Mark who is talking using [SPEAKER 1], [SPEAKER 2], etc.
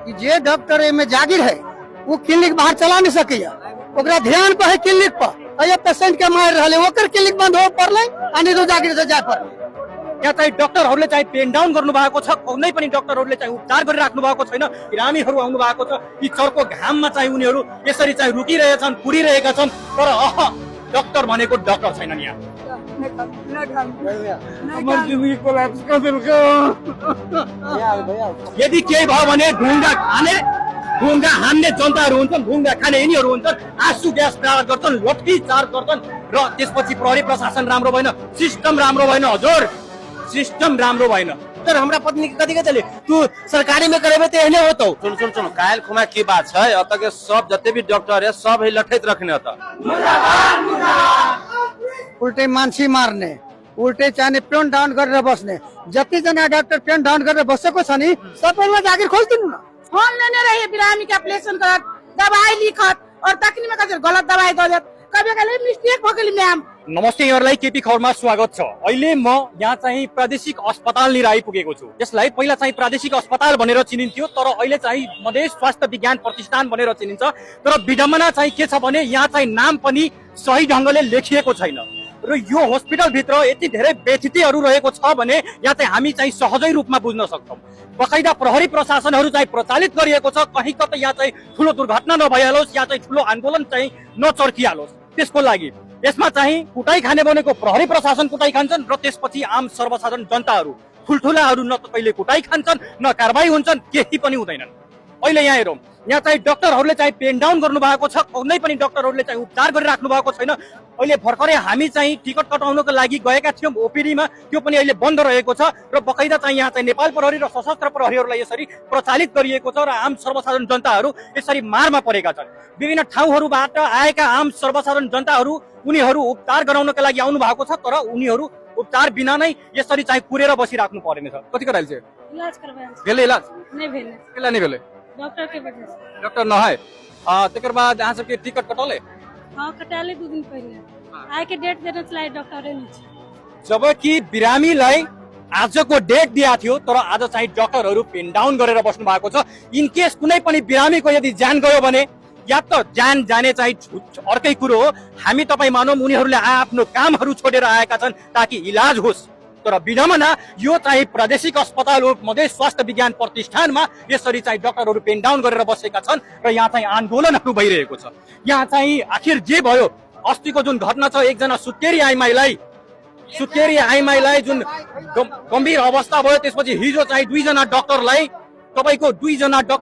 [SPEAKER 1] कि जे डॉक्टर में जागिर है वो क्लिनिक बाहर चला नहीं सके ओकरा ध्यान पर है क्लिनिक पर अये पेशेंट के मार रहा है ओकर क्लिनिक बंद हो पड़ले अनि तो जागिर से जाय पर्ले
[SPEAKER 2] यहाँ चाहिँ डाक्टरहरूले चाहिँ पेन डाउन गर्नु भएको छ कुनै पनि डाक्टरहरूले चाहिँ उपचार गरिराख्नु भएको छैन बिरामीहरू आउनु भएको छ यी चर्को घाममा चाहिँ उनीहरू यसरी चाहिँ रुकिरहेछन् पुरिरहेका छन् तर डाक्टर भनेको डाक्टर छैनन् यहाँ यदि केही भयो भने ढुङ्गा हान्ने जनताहरू हुन्छन् ढुङ्गा खाने यिनीहरू हुन्छन् आँसु ग्यास प्रहार गर्छन् लट्ठी चार्ज गर्छन् र त्यसपछि प्रहरी प्रशासन राम्रो भएन सिस्टम राम्रो भएन हजुर सिस्टम राम्रो भएन तर हमरा पत्नी के कथी के चले तू सरकारी में करेबे त एहने होतो
[SPEAKER 3] सुन कायल खुमा की बात है अत के सब जते भी डॉक्टर है सब है लठैत रखने होता
[SPEAKER 1] उल्टे मान्छे मार्ने उल्टे चाहने पेन डाउन गरेर बस्ने जति जना डाक्टर पेन डाउन गरेर बसेको छ नि सबैलाई जागिर खोज्दिनु न
[SPEAKER 4] फोन लेने रहिए बिरामी के ऑपरेशन करत दवाई लिखत और तकनी में कजर गलत दवाई दजत कभी कहिले मिस्टेक भकली म्याम
[SPEAKER 2] नमस्ते यहाँलाई केपी खबरमा स्वागत छ अहिले म यहाँ चाहिँ प्रादेशिक अस्पताल लिएर आइपुगेको छु यसलाई पहिला चाहिँ प्रादेशिक अस्पताल भनेर चिनिन्थ्यो तर अहिले चाहिँ मधेस स्वास्थ्य विज्ञान प्रतिष्ठान भनेर चिनिन्छ तर विडम्बना चाहिँ के छ भने यहाँ चाहिँ नाम पनि सही ढंगले लेखिएको छैन र यो हस्पिटल भित्र यति धेरै व्यथितिहरू रहेको छ भने यहाँ चाहिँ हामी चाहिँ सहजै रूपमा बुझ्न सक्छौं बकाइदा प्रहरी प्रशासनहरू चाहिँ प्रचालित गरिएको छ कहीं कतै यहाँ चाहिँ ठूलो दुर्घटना नभइहालोस् या चाहिँ ठूलो आन्दोलन चाहिँ नचर्किहालोस् त्यसको लागि यसमा चाहिँ कुटाई खाने भनेको प्रहरी प्रशासन कुटाई खान्छन् र त्यसपछि आम सर्वसाधारण जनताहरू ठुलठुलाहरू न त कहिले कुटाई खान्छन् न कारबाही हुन्छन् केही पनि हुँदैनन् अहिले यहाँ हेरौँ यहाँ चाहिँ डाक्टरहरूले चाहिँ पेन डाउन गर्नु भएको छ कुनै पनि डाक्टरहरूले चाहिँ उपचार गरिराख्नु भएको छैन अहिले भर्खरै हामी चाहिँ टिकट कटाउनको लागि गएका थियौँ ओपीडीमा त्यो पनि अहिले बन्द रहेको छ र बकाइदा चाहिँ यहाँ चाहिँ नेपाल प्रहरी र सशस्त्र प्रहरीहरूलाई यसरी प्रचालित गरिएको छ र आम सर्वसाधारण जनताहरू यसरी मारमा परेका छन् विभिन्न ठाउँहरूबाट आएका आम सर्वसाधारण जनताहरू उनीहरू उपचार गराउनका लागि आउनु भएको छ तर उनीहरू उपचार बिना नै यसरी चाहिँ कुरेर बसिराख्नु पर्ने छ कति कराइल छ
[SPEAKER 4] इलाज करवाए
[SPEAKER 2] भेले इलाज
[SPEAKER 4] नहीं भेले
[SPEAKER 2] केला नहीं भेले
[SPEAKER 4] डॉक्टर के वजह से
[SPEAKER 2] डॉक्टर न है तकर बाद यहाँ सबके टिकट कटौले
[SPEAKER 4] हाँ कटाले 2 दिन पहले आए के डेट देना चलाए डॉक्टर ने
[SPEAKER 2] जबकि बिरामीलाई आजको डेट दिएको थियो तर आज चाहिँ डाक्टरहरू पेन डाउन गरेर बस्नु भएको छ इन केस कुनै पनि बिरामीको यदि ज्यान गयो भने या त ज्यान जाने चाहिँ अर्कै कुरो हो हामी तपाई मानौं उनीहरूले आफ्नो कामहरू छोडेर आएका छन् ताकि इलाज होस् तर विडम्बना यो चाहिँ प्रादेशिक अस्पताल हो मधेस स्वास्थ्य विज्ञान प्रतिष्ठानमा यसरी चाहिँ डाक्टरहरू पेन डाउन गरेर बसेका छन् र यहाँ चाहिँ आन्दोलनहरू भइरहेको छ यहाँ चाहिँ आखिर जे भयो अस्तिको जुन घटना छ एकजना सुत्केरी आइमाईलाई जुन गम्भीर अवस्था भयो त्यसपछि हिजो चाहिँ 2 जना डाक्टरलाई तपाईको 2 जना